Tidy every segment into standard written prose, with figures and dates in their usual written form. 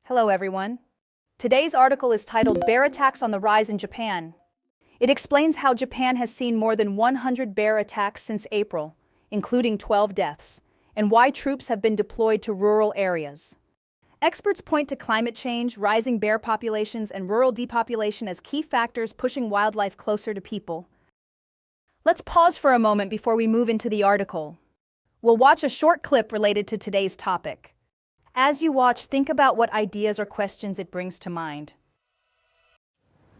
Hello everyone. Today's article is titled Bear Attacks on the Rise in Japan. It explains how Japan has seen more than 100 bear attacks since April, including 12 deaths, and why troops have been deployed to rural areas. Experts point to climate change, rising bear populations, and rural depopulation as key factors pushing wildlife closer to people. Let's pause for a moment before we move into the article. We'll watch a short clip related to today's topic. As you watch, think about what ideas or questions it brings to mind.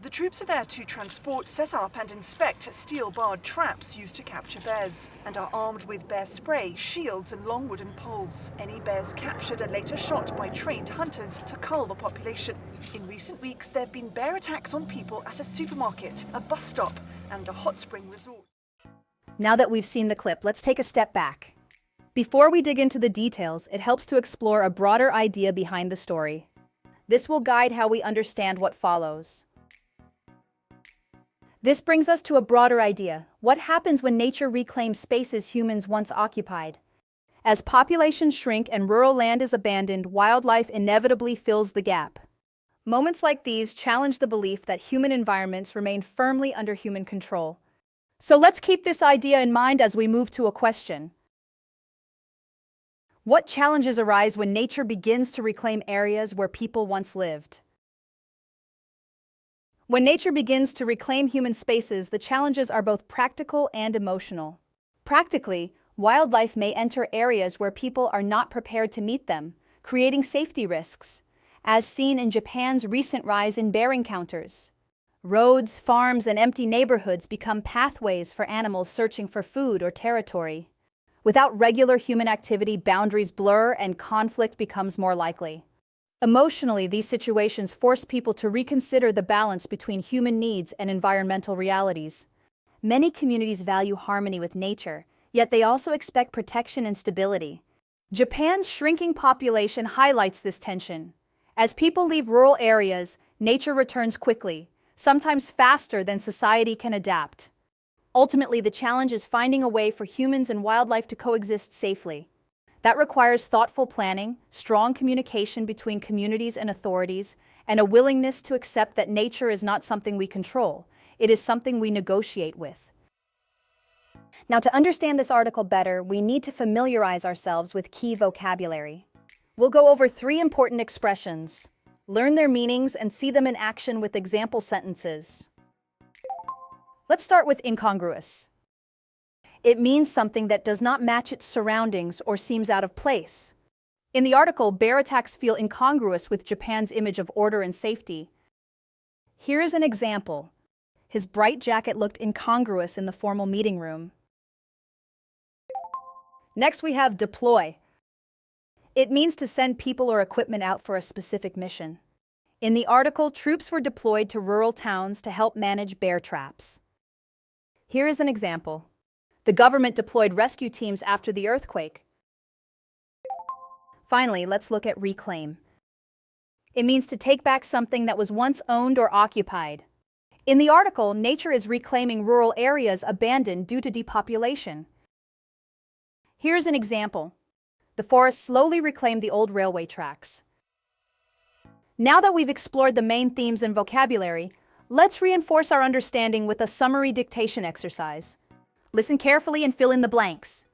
The troops are there to transport, set up and inspect steel-barred traps used to capture bears and are armed with bear spray, shields and long wooden poles. Any bears captured are later shot by trained hunters to cull the population. In recent weeks, there have been bear attacks on people at a supermarket, a bus stop and a hot spring resort. Now that we've seen the clip, let's take a step back. Before we dig into the details, it helps to explore a broader idea behind the story. This will guide how we understand what follows. This brings us to a broader idea. What happens when nature reclaims spaces humans once occupied? As populations shrink and rural land is abandoned, wildlife inevitably fills the gap. Moments like these challenge the belief that human environments remain firmly under human control. So let's keep this idea in mind as we move to a question. What challenges arise when nature begins to reclaim areas where people once lived? When nature begins to reclaim human spaces, the challenges are both practical and emotional. Practically, wildlife may enter areas where people are not prepared to meet them, creating safety risks, as seen in Japan's recent rise in bear encounters. Roads, farms, and empty neighborhoods become pathways for animals searching for food or territory. Without regular human activity, boundaries blur and conflict becomes more likely. Emotionally, these situations force people to reconsider the balance between human needs and environmental realities. Many communities value harmony with nature, yet they also expect protection and stability. Japan's shrinking population highlights this tension. As people leave rural areas, nature returns quickly, sometimes faster than society can adapt. Ultimately, the challenge is finding a way for humans and wildlife to coexist safely. That requires thoughtful planning, strong communication between communities and authorities, and a willingness to accept that nature is not something we control. It is something we negotiate with. Now, to understand this article better, we need to familiarize ourselves with key vocabulary. We'll go over 3 important expressions, learn their meanings, and see them in action with example sentences. Let's start with incongruous. It means something that does not match its surroundings or seems out of place. In the article, bear attacks feel incongruous with Japan's image of order and safety. Here is an example. His bright jacket looked incongruous in the formal meeting room. Next, we have deploy. It means to send people or equipment out for a specific mission. In the article, troops were deployed to rural towns to help manage bear traps. Here is an example. The government deployed rescue teams after the earthquake. Finally, let's look at reclaim. It means to take back something that was once owned or occupied. In the article, nature is reclaiming rural areas abandoned due to depopulation. Here's an example. The forest slowly reclaimed the old railway tracks. Now that we've explored the main themes and vocabulary, let's reinforce our understanding with a summary dictation exercise. Listen carefully and fill in the blanks.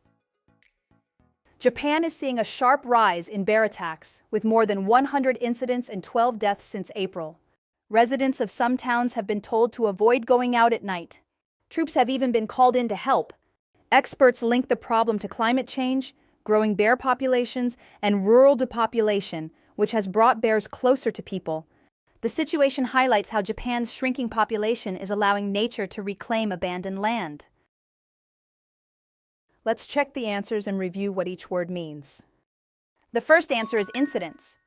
Japan is seeing a sharp rise in bear attacks, with more than 100 incidents and 12 deaths since April. Residents of some towns have been told to avoid going out at night. Troops have even been called in to help. Experts link the problem to climate change, growing bear populations, and rural depopulation, which has brought bears closer to people. The situation highlights how Japan's shrinking population is allowing nature to reclaim abandoned land. Let's check the answers and review what each word means. The first answer is incidents.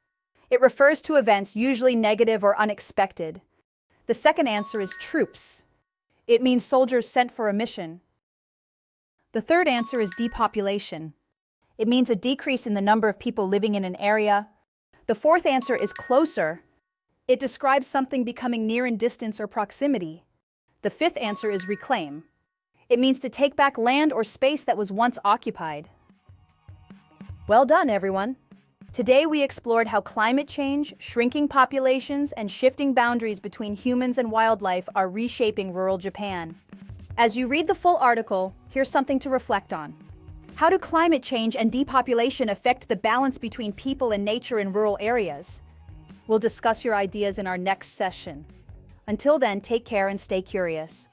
It refers to events usually negative or unexpected. The second answer is troops. It means soldiers sent for a mission. The third answer is depopulation. It means a decrease in the number of people living in an area. The fourth answer is closer. It describes something becoming near in distance or proximity. The fifth answer is reclaim. It means to take back land or space that was once occupied. Well done, everyone. Today we explored how climate change, shrinking populations, and shifting boundaries between humans and wildlife are reshaping rural Japan. As you read the full article, here's something to reflect on. How do climate change and depopulation affect the balance between people and nature in rural areas? We'll discuss your ideas in our next session. Until then, take care and stay curious.